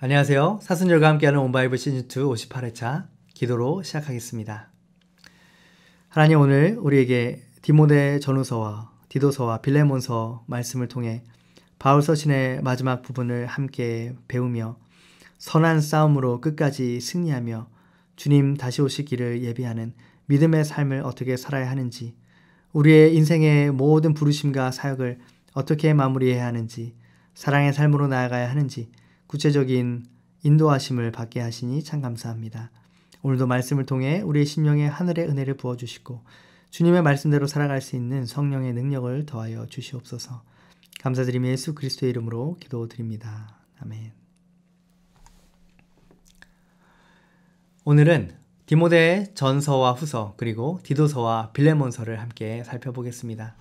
안녕하세요. 사순절과 함께하는 온바이블 시즌2 58회차 기도로 시작하겠습니다. 하나님, 오늘 우리에게 디모데 전후서와 디도서와 빌레몬서 말씀을 통해 바울 서신의 마지막 부분을 함께 배우며 선한 싸움으로 끝까지 승리하며 주님 다시 오실 길을 예비하는 믿음의 삶을 어떻게 살아야 하는지, 우리의 인생의 모든 부르심과 사역을 어떻게 마무리해야 하는지, 사랑의 삶으로 나아가야 하는지 구체적인 인도하심을 받게 하시니 참 감사합니다. 오늘도 말씀을 통해 우리의 심령에 하늘의 은혜를 부어주시고 주님의 말씀대로 살아갈 수 있는 성령의 능력을 더하여 주시옵소서. 감사드리며 예수 그리스도의 이름으로 기도드립니다. 아멘. 오늘은 디모데 전서와 후서 그리고 디도서와 빌레몬서를 함께 살펴보겠습니다.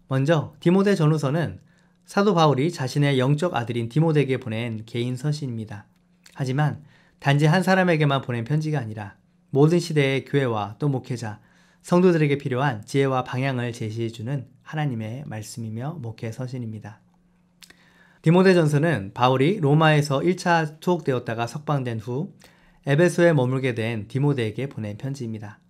먼저 디모데 전후서는 사도 바울이 자신의 영적 아들인 디모데에게 보낸 개인 서신입니다. 하지만 단지 한 사람에게만 보낸 편지가 아니라 모든 시대의 교회와 또 목회자, 성도들에게 필요한 지혜와 방향을 제시해주는 하나님의 말씀이며 목회 서신입니다. 디모데 전서는 바울이 로마에서 1차 투옥되었다가 석방된 후 에베소에 머물게 된 디모데에게 보낸 편지입니다.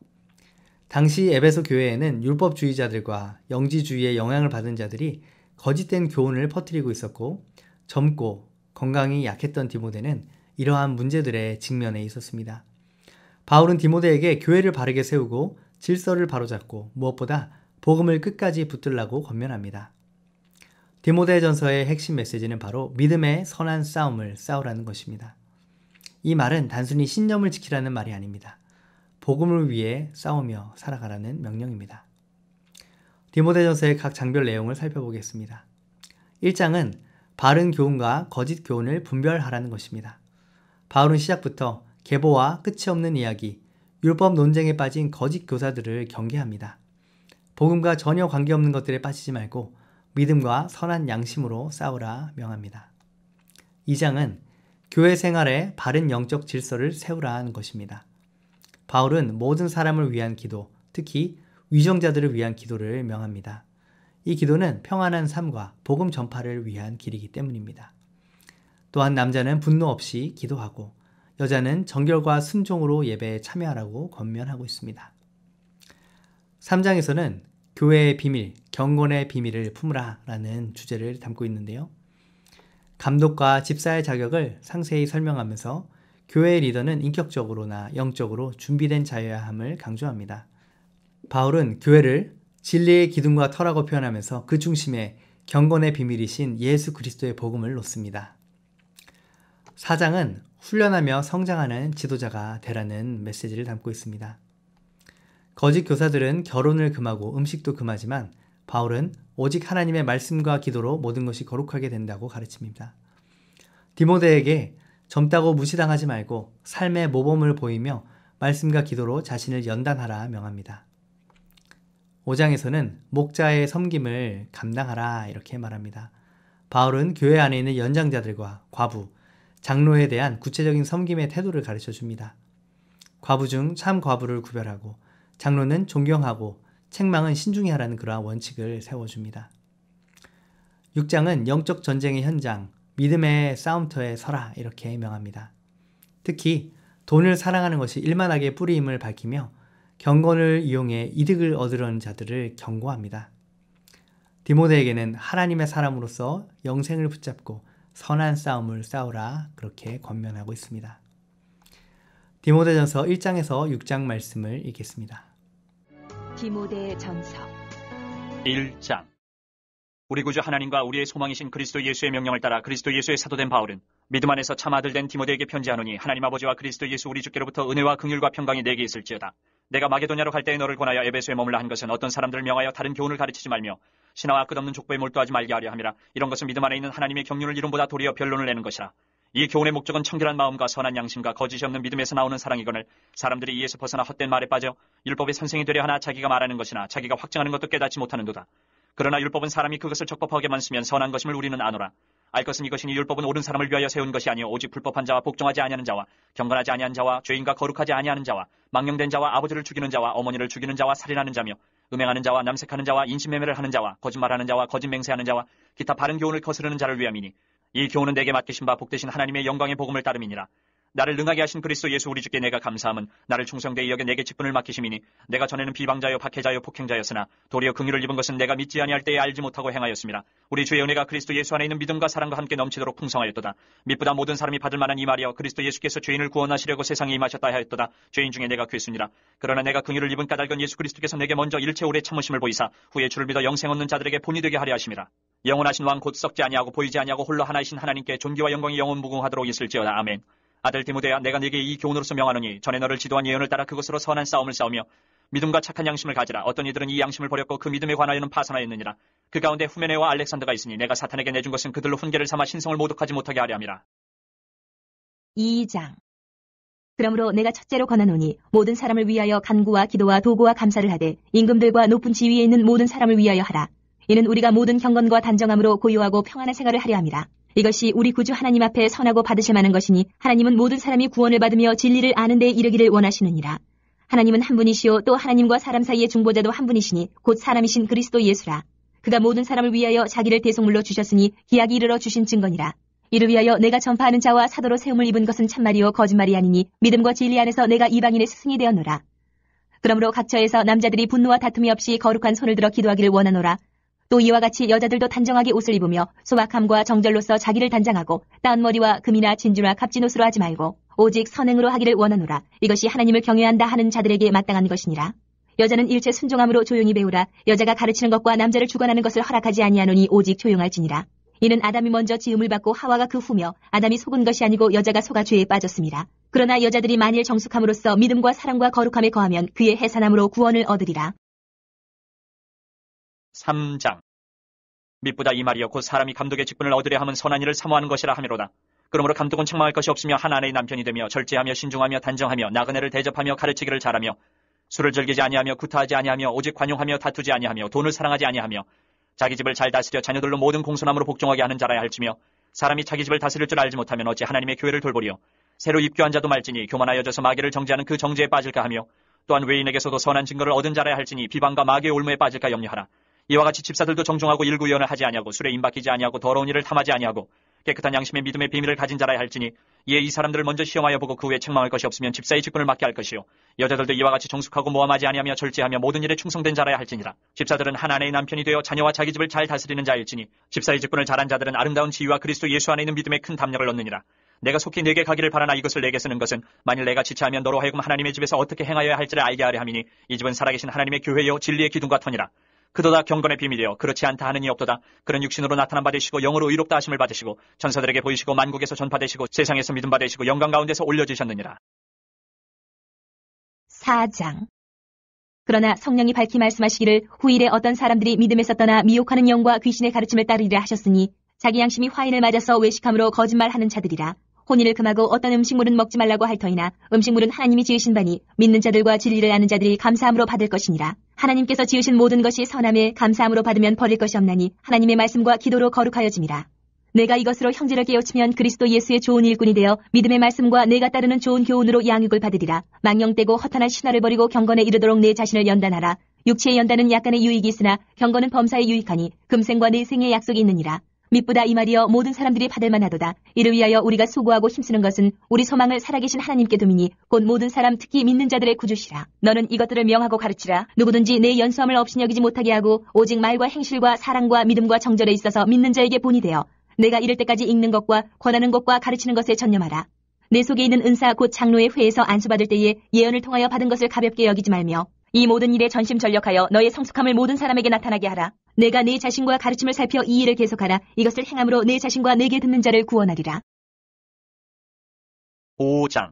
당시 에베소 교회에는 율법주의자들과 영지주의의 영향을 받은 자들이 거짓된 교훈을 퍼뜨리고 있었고, 젊고 건강이 약했던 디모데는 이러한 문제들에 직면해 있었습니다. 바울은 디모데에게 교회를 바르게 세우고 질서를 바로잡고 무엇보다 복음을 끝까지 붙들라고 권면합니다. 디모데 전서의 핵심 메시지는 바로 믿음의 선한 싸움을 싸우라는 것입니다. 이 말은 단순히 신념을 지키라는 말이 아닙니다. 복음을 위해 싸우며 살아가라는 명령입니다. 디모데전서의 각 장별 내용을 살펴보겠습니다. 1장은 바른 교훈과 거짓 교훈을 분별하라는 것입니다. 바울은 시작부터 계보와 끝이 없는 이야기, 율법 논쟁에 빠진 거짓 교사들을 경계합니다. 복음과 전혀 관계없는 것들에 빠지지 말고 믿음과 선한 양심으로 싸우라 명합니다. 2장은 교회 생활에 바른 영적 질서를 세우라는 것입니다. 바울은 모든 사람을 위한 기도, 특히 위정자들을 위한 기도를 명합니다. 이 기도는 평안한 삶과 복음 전파를 위한 길이기 때문입니다. 또한 남자는 분노 없이 기도하고 여자는 정결과 순종으로 예배에 참여하라고 권면하고 있습니다. 3장에서는 교회의 비밀, 경건의 비밀을 품으라 라는 주제를 담고 있는데요. 감독과 집사의 자격을 상세히 설명하면서 교회의 리더는 인격적으로나 영적으로 준비된 자여야 함을 강조합니다. 바울은 교회를 진리의 기둥과 터라고 표현하면서 그 중심에 경건의 비밀이신 예수 그리스도의 복음을 놓습니다. 4장은 훈련하며 성장하는 지도자가 되라는 메시지를 담고 있습니다. 거짓 교사들은 결혼을 금하고 음식도 금하지만 바울은 오직 하나님의 말씀과 기도로 모든 것이 거룩하게 된다고 가르칩니다. 디모데에게 젊다고 무시당하지 말고 삶의 모범을 보이며 말씀과 기도로 자신을 연단하라 명합니다. 5장에서는 목자의 섬김을 감당하라 이렇게 말합니다. 바울은 교회 안에 있는 연장자들과 과부, 장로에 대한 구체적인 섬김의 태도를 가르쳐 줍니다. 과부 중 참 과부를 구별하고 장로는 존경하고 책망은 신중히 하라는 그러한 원칙을 세워줍니다. 6장은 영적 전쟁의 현장, 믿음의 싸움터에 서라 이렇게 명합니다. 특히 돈을 사랑하는 것이 일만하게 뿌리임을 밝히며 경건을 이용해 이득을 얻으려는 자들을 경고합니다. 디모데에게는 하나님의 사람으로서 영생을 붙잡고 선한 싸움을 싸우라 그렇게 권면하고 있습니다. 디모데전서 1장에서 6장 말씀을 읽겠습니다. 디모데전서 1장. 우리 구주 하나님과 우리의 소망이신 그리스도 예수의 명령을 따라 그리스도 예수의 사도된 바울은 믿음 안에서 참 아들 된 디모데에게 편지하노니 하나님 아버지와 그리스도 예수 우리 주께로부터 은혜와 긍휼과 평강이 내게 있을지어다. 내가 마게도냐로 갈 때에 너를 권하여 에베소에 머물라 한 것은 어떤 사람들을 명하여 다른 교훈을 가르치지 말며 신화와 끝없는 족보에 몰두하지 말게 하려 함이라. 이런 것은 믿음 안에 있는 하나님의 경륜을 이름보다 도리어 변론을 내는 것이라. 이 교훈의 목적은 청결한 마음과 선한 양심과 거짓이 없는 믿음에서 나오는 사랑이거늘 사람들이 이에서 벗어나 헛된 말에 빠져 율법의 선생이 되려 하나 자기가 말하는 것이나 자기가 확증하는 것도 깨닫지 못하는도다. 그러나 율법은 사람이 그것을 적법하게만 쓰면 선한 것임을 우리는 아노라. 알 것은 이것이니 율법은 옳은 사람을 위하여 세운 것이 아니요 오직 불법한 자와 복종하지 아니하는 자와 경건하지 아니한 자와 죄인과 거룩하지 아니하는 자와 망령된 자와 아버지를 죽이는 자와 어머니를 죽이는 자와 살인하는 자며 음행하는 자와 남색하는 자와 인신매매를 하는 자와 거짓말하는 자와 거짓 맹세하는 자와 기타 바른 교훈을 거스르는 자를 위함이니 이 교훈은 내게 맡기신 바 복되신 하나님의 영광의 복음을 따름이니라. 나를 능하게 하신 그리스도 예수 우리 주께 내가 감사함은 나를 충성되이 여겨 내게 직분을 맡기심이니 내가 전에는 비방자요 박해자요 폭행자였으나 도리어 긍휼을 입은 것은 내가 믿지 아니할 때에 알지 못하고 행하였습니다. 우리 주의 은혜가 그리스도 예수 안에 있는 믿음과 사랑과 함께 넘치도록 풍성하였도다. 믿보다 모든 사람이 받을 만한 이 말이여 그리스도 예수께서 죄인을 구원하시려고 세상에 임하셨다 하였도다. 죄인 중에 내가 괴수니라. 그러나 내가 긍휼을 입은 까닭은 예수 그리스도께서 내게 먼저 일체 오래 참으심을 보이사 후에 주를 믿어 영생 얻는 자들에게 본이 되게 하려 하심이라. 영원하신 왕 곧 썩지 아니하고 보이지 아니하고 홀로 하나이신 하나님께 존귀와 영광이 영원 무궁하도록 있을지어다. 아멘. 아들 디모데야, 내가 네게 이 교훈으로서 명하노니 전에 너를 지도한 예언을 따라 그것으로 선한 싸움을 싸우며 믿음과 착한 양심을 가지라. 어떤 이들은 이 양심을 버렸고 그 믿음에 관하여는 파산하였느니라. 그 가운데 후메네와 알렉산더가 있으니 내가 사탄에게 내준 것은 그들로 훈계를 삼아 신성을 모독하지 못하게 하려 함이라. 2장. 그러므로 내가 첫째로 권하노니 모든 사람을 위하여 간구와 기도와 도구와 감사를 하되 임금들과 높은 지위에 있는 모든 사람을 위하여 하라. 이는 우리가 모든 경건과 단정함으로 고요하고 평안한 생활을 하려 함이라. 이것이 우리 구주 하나님 앞에 선하고 받으실 만한 것이니 하나님은 모든 사람이 구원을 받으며 진리를 아는 데 이르기를 원하시느니라. 하나님은 한 분이시요 또 하나님과 사람 사이의 중보자도 한 분이시니 곧 사람이신 그리스도 예수라. 그가 모든 사람을 위하여 자기를 대속물로 주셨으니 기약이 이르러 주신 증거니라. 이를 위하여 내가 전파하는 자와 사도로 세움을 입은 것은 참말이요 거짓말이 아니니 믿음과 진리 안에서 내가 이방인의 스승이 되었노라. 그러므로 각처에서 남자들이 분노와 다툼이 없이 거룩한 손을 들어 기도하기를 원하노라. 또 이와 같이 여자들도 단정하게 옷을 입으며 소박함과 정절로서 자기를 단장하고 따은 머리와 금이나 진주나 값진 옷으로 하지 말고 오직 선행으로 하기를 원하노라. 이것이 하나님을 경외한다 하는 자들에게 마땅한 것이니라. 여자는 일체 순종함으로 조용히 배우라. 여자가 가르치는 것과 남자를 주관하는 것을 허락하지 아니하노니 오직 조용할지니라. 이는 아담이 먼저 지음을 받고 하와가 그 후며 아담이 속은 것이 아니고 여자가 속아 죄에 빠졌습니다. 그러나 여자들이 만일 정숙함으로써 믿음과 사랑과 거룩함에 거하면 그의 해산함으로 구원을 얻으리라. 3장. 믿보다 이 말이여 곧 사람이 감독의 직분을 얻으려 함은 선한 일을 사모하는 것이라 하미로다. 그러므로 감독은 책망할 것이 없으며 한 아내의 남편이 되며 절제하며 신중하며 단정하며 나그네를 대접하며 가르치기를 잘하며 술을 즐기지 아니하며 구타하지 아니하며 오직 관용하며 다투지 아니하며 돈을 사랑하지 아니하며 자기 집을 잘 다스려 자녀들로 모든 공손함으로 복종하게 하는 자라야 할지며 사람이 자기 집을 다스릴 줄 알지 못하면 어찌 하나님의 교회를 돌보리요. 새로 입교한 자도 말지니 교만하여져서 마귀를 정죄하는 그 정죄에 빠질까 하며 또한 외인에게서도 선한 증거를 얻은 자라야 할지니 비방과 마귀의 올무에 빠질까 염려하라. 이와 같이 집사들도 정중하고 일구의언을 하지 아니하고 술에 임박이지 아니하고 더러운 일을 탐하지 아니하고 깨끗한 양심의 믿음의 비밀을 가진 자라야 할지니 이에 이 사람들을 먼저 시험하여 보고 그 후에 책망할 것이 없으면 집사의 직분을 맡게 할 것이요 여자들도 이와 같이 정숙하고 모함하지 아니하며 절제하며 모든 일에 충성된 자라야 할지니라. 집사들은 한 아내의 남편이 되어 자녀와 자기 집을 잘 다스리는 자일지니 집사의 직분을 잘한 자들은 아름다운 지위와 그리스도 예수 안에 있는 믿음에 큰 담력을 얻느니라. 내가 속히 내게 가기를 바라나 이것을 내게 쓰는 것은 만일 내가 지체하면 너로 하여금 하나님의 집에서 어떻게 행하여야 할지를 알게 하려 함이니 이 집은 살아계신 하나님의 교회요 진리의 기둥과 터니라. 그도다 경건의 비밀이여 그렇지 않다 하는 이 없도다. 그는 육신으로 나타난 바 되시고 영으로 의롭다 하심을 받으시고 천사들에게 보이시고 만국에서 전파되시고 세상에서 믿음 받으시고 영광 가운데서 올려지셨느니라. 4장. 그러나 성령이 밝히 말씀하시기를 후일에 어떤 사람들이 믿음에서 떠나 미혹하는 영과 귀신의 가르침을 따르리라 하셨으니 자기 양심이 화인을 맞아서 외식함으로 거짓말하는 자들이라. 혼인을 금하고 어떤 음식물은 먹지 말라고 할 터이나 음식물은 하나님이 지으신 바니 믿는 자들과 진리를 아는 자들이 감사함으로 받을 것이니라. 하나님께서 지으신 모든 것이 선함에 감사함으로 받으면 버릴 것이 없나니 하나님의 말씀과 기도로 거룩하여짐이라. 내가 이것으로 형제를 깨우치면 그리스도 예수의 좋은 일꾼이 되어 믿음의 말씀과 내가 따르는 좋은 교훈으로 양육을 받으리라. 망령되고 허탄한 신화를 버리고 경건에 이르도록 내 자신을 연단하라. 육체의 연단은 약간의 유익이 있으나 경건은 범사에 유익하니 금생과 내생의 약속이 있느니라. 믿보다 이 말이여 모든 사람들이 받을 만하도다. 이를 위하여 우리가 수고하고 힘쓰는 것은 우리 소망을 살아계신 하나님께 두미니 곧 모든 사람 특히 믿는 자들의 구주시라. 너는 이것들을 명하고 가르치라. 누구든지 내 연수함을 없이 여기지 못하게 하고 오직 말과 행실과 사랑과 믿음과 정절에 있어서 믿는 자에게 본이 되어 내가 이를 때까지 읽는 것과 권하는 것과 가르치는 것에 전념하라. 내 속에 있는 은사 곧 장로의 회에서 안수받을 때에 예언을 통하여 받은 것을 가볍게 여기지 말며 이 모든 일에 전심전력하여 너의 성숙함을 모든 사람에게 나타나게 하라. 내가 내 자신과 가르침을 살펴 이 일을 계속하라. 이것을 행함으로 내 자신과 내게 듣는 자를 구원하리라. 5장.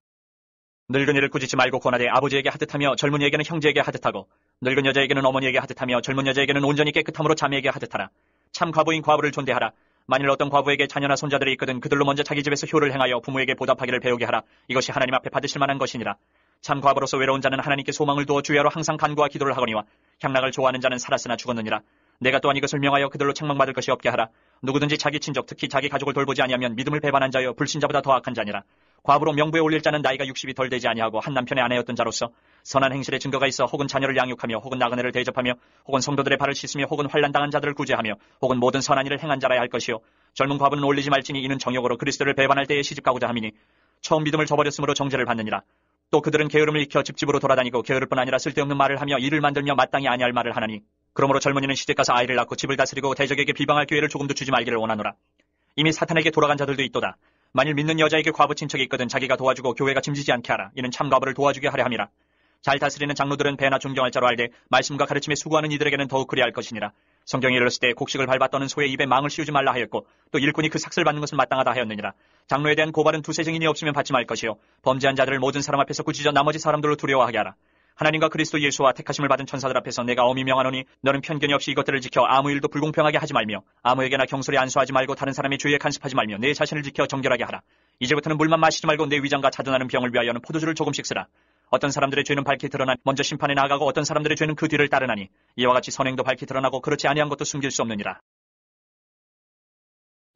늙은이를 꾸짖지 말고 권하되 아버지에게 하듯하며 젊은이에게는 형제에게 하듯하고 늙은 여자에게는 어머니에게 하듯하며 젊은 여자에게는 온전히 깨끗함으로 자매에게 하듯하라. 참 과부인 과부를 존대하라. 만일 어떤 과부에게 자녀나 손자들이 있거든 그들로 먼저 자기 집에서 효를 행하여 부모에게 보답하기를 배우게 하라. 이것이 하나님 앞에 받으실 만한 것이니라. 참 과부로서 외로운 자는 하나님께 소망을 두어 주야로 항상 간구와 기도를 하거니와 향락을 좋아하는 자는 살았으나 죽었느니라. 내가 또한 이것을 명하여 그들로 책망받을 것이 없게 하라. 누구든지 자기 친족 특히 자기 가족을 돌보지 아니하면 믿음을 배반한 자여 불신자보다 더 악한 자니라. 과부로 명부에 올릴 자는 나이가 60이 덜 되지 아니하고 한 남편의 아내였던 자로서 선한 행실의 증거가 있어 혹은 자녀를 양육하며 혹은 나그네를 대접하며 혹은 성도들의 발을 씻으며 혹은 환난당한 자들을 구제하며 혹은 모든 선한 일을 행한 자라야 할 것이요 젊은 과부는 올리지 말지니 이는 정욕으로 그리스도를 배반할 때에 시집가고자 함이니 처음 믿음을 저버렸으므로 정죄를 받느니라. 또 그들은 게으름을 익혀 집집으로 돌아다니고 게으를 뿐 아니라 쓸데없는 말을 하며 일을 만들며 마땅히 아니할 말을 하나니 그러므로 젊은이는 시집가서 아이를 낳고 집을 다스리고 대적에게 비방할 기회를 조금도 주지 말기를 원하노라. 이미 사탄에게 돌아간 자들도 있도다. 만일 믿는 여자에게 과부 친척이 있거든 자기가 도와주고 교회가 짐지지 않게 하라. 이는 참 과부를 도와주게 하려 함이라. 잘 다스리는 장로들은 배나 존경할 자로 알되 말씀과 가르침에 수고하는 이들에게는 더욱 그리할 것이니라. 성경에 이르렀을 때 곡식을 밟아 떠는 소의 입에 망을 씌우지 말라 하였고 또 일꾼이 그 삭슬 받는 것은 마땅하다 하였느니라. 장로에 대한 고발은 두세 증인이 없으면 받지 말 것이요 범죄한 자들을 모든 사람 앞에서 꾸짖어 나머지 사람들로 두려워하게 하라. 하나님과 그리스도 예수와 택하심을 받은 천사들 앞에서 내가 엄히 명하노니 너는 편견이 없이 이것들을 지켜 아무 일도 불공평하게 하지 말며 아무에게나 경솔히 안수하지 말고 다른 사람의 죄에 간섭하지 말며 내 자신을 지켜 정결하게 하라. 이제부터는 물만 마시지 말고 내 위장과 자든하는 병을 위하여는 포도주를 조금씩 쓰라. 어떤 사람들의 죄는 밝게 드러나 먼저 심판에 나아가고 어떤 사람들의 죄는 그 뒤를 따르나니 이와 같이 선행도 밝게 드러나고 그렇지 아니한 것도 숨길 수 없느니라.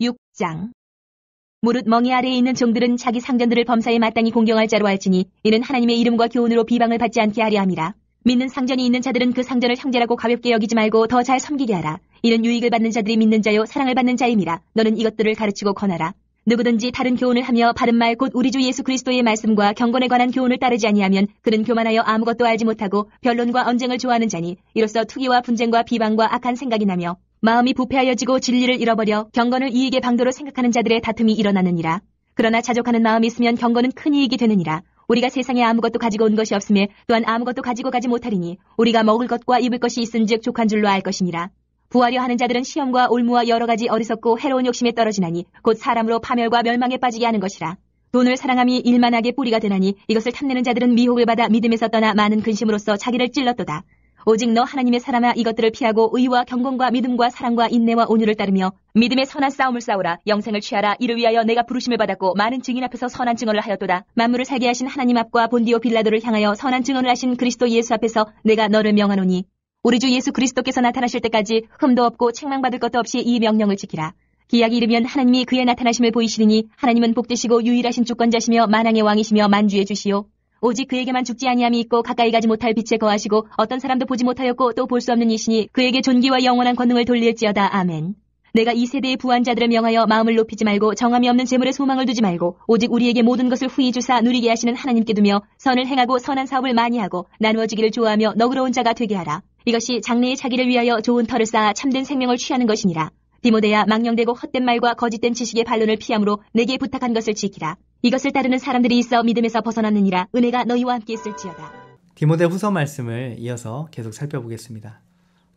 6장 무릇 멍에 아래에 있는 종들은 자기 상전들을 범사에 마땅히 공경할 자로 할지니 이는 하나님의 이름과 교훈으로 비방을 받지 않게 하려 함이라. 믿는 상전이 있는 자들은 그 상전을 형제라고 가볍게 여기지 말고 더 잘 섬기게 하라. 이는 유익을 받는 자들이 믿는 자요 사랑을 받는 자임이라. 너는 이것들을 가르치고 권하라. 누구든지 다른 교훈을 하며 바른 말 곧 우리 주 예수 그리스도의 말씀과 경건에 관한 교훈을 따르지 아니하면 그는 교만하여 아무것도 알지 못하고 변론과 언쟁을 좋아하는 자니 이로써 투기와 분쟁과 비방과 악한 생각이 나며 마음이 부패하여지고 진리를 잃어버려 경건을 이익의 방도로 생각하는 자들의 다툼이 일어나느니라. 그러나 자족하는 마음이 있으면 경건은 큰 이익이 되느니라. 우리가 세상에 아무것도 가지고 온 것이 없음에 또한 아무것도 가지고 가지 못하리니 우리가 먹을 것과 입을 것이 있은즉 족한 줄로 알 것이니라. 부하려 하는 자들은 시험과 올무와 여러 가지 어리석고 해로운 욕심에 떨어지나니 곧 사람으로 파멸과 멸망에 빠지게 하는 것이라. 돈을 사랑함이 일만하게 뿌리가 되나니 이것을 탐내는 자들은 미혹을 받아 믿음에서 떠나 많은 근심으로써 자기를 찔렀도다. 오직 너 하나님의 사람아 이것들을 피하고 의와 경건과 믿음과 사랑과 인내와 온유를 따르며 믿음의 선한 싸움을 싸우라. 영생을 취하라. 이를 위하여 내가 부르심을 받았고 많은 증인 앞에서 선한 증언을 하였도다. 만물을 살게 하신 하나님 앞과 본디오 빌라도를 향하여 선한 증언을 하신 그리스도 예수 앞에서 내가 너를 명하노니 우리 주 예수 그리스도께서 나타나실 때까지 흠도 없고 책망받을 것도 없이 이 명령을 지키라. 기약이 이르면 하나님이 그의 나타나심을 보이시리니 하나님은 복되시고 유일하신 주권자시며 만왕의 왕이시며 만주의 주시오. 오직 그에게만 죽지 아니함이 있고 가까이 가지 못할 빛에 거하시고 어떤 사람도 보지 못하였고 또 볼 수 없는 이시니 그에게 존귀와 영원한 권능을 돌릴지어다. 아멘. 내가 이 세대의 부한 자들을 명하여 마음을 높이지 말고 정함이 없는 재물에 소망을 두지 말고 오직 우리에게 모든 것을 후히 주사 누리게 하시는 하나님께 두며 선을 행하고 선한 사업을 많이 하고 나누어지기를 좋아하며 너그러운 자가 되게 하라. 이것이 장래의 자기를 위하여 좋은 터를 쌓아 참된 생명을 취하는 것이니라. 디모데야 망령되고 헛된 말과 거짓된 지식의 반론을 피함으로 내게 부탁한 것을 지키라. 이것을 따르는 사람들이 있어 믿음에서 벗어났느니라. 은혜가 너희와 함께 있을지어다. 디모데 후서 말씀을 이어서 계속 살펴보겠습니다.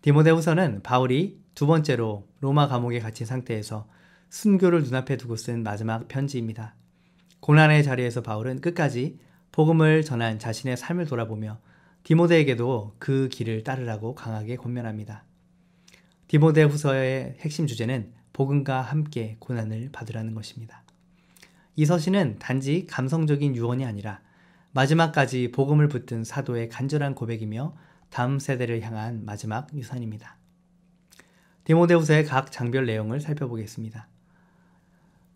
디모데 후서는 바울이 두 번째로 로마 감옥에 갇힌 상태에서 순교를 눈앞에 두고 쓴 마지막 편지입니다. 고난의 자리에서 바울은 끝까지 복음을 전한 자신의 삶을 돌아보며 디모데에게도 그 길을 따르라고 강하게 권면합니다. 디모데 후서의 핵심 주제는 복음과 함께 고난을 받으라는 것입니다. 이 서신은 단지 감성적인 유언이 아니라 마지막까지 복음을 붙든 사도의 간절한 고백이며 다음 세대를 향한 마지막 유산입니다. 디모데후서의 각 장별 내용을 살펴보겠습니다.